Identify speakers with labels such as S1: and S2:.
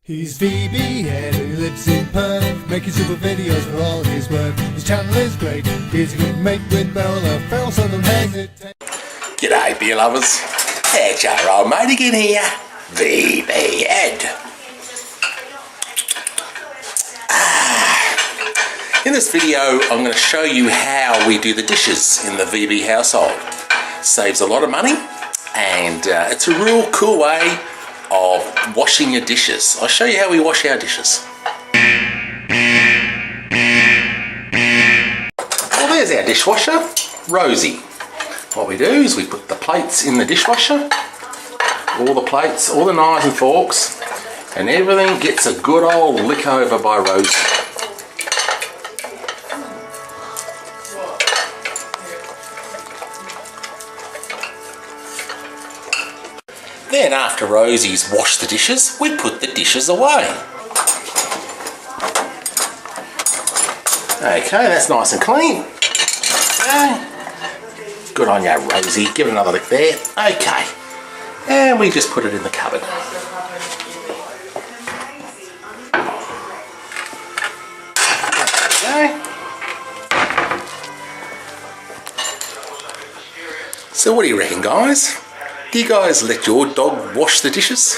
S1: He's VB and he lives in Perth, making super videos for all his worth. His channel is great, he's a good mate with Beryl, a feral, so don't hesitate.
S2: G'day beer lovers, it's your old mate again here, VB Ed. In this video I'm going to show you how we do the dishes in the VB household. Saves a lot of money and it's a real cool way of washing your dishes. I'll show you how we wash our dishes. Well, there's our dishwasher, Rosie. What we do is we put the plates in the dishwasher, all the plates, all the knives and forks, and everything gets a good old lick over by Rosie. Then after Rosie's washed the dishes, we put the dishes away. Okay, that's nice and clean. Okay. Good on you, Rosie. Give it another lick there. Okay. And we just put it in the cupboard. Okay. So what do you reckon, guys? Do you guys let your dog wash the dishes?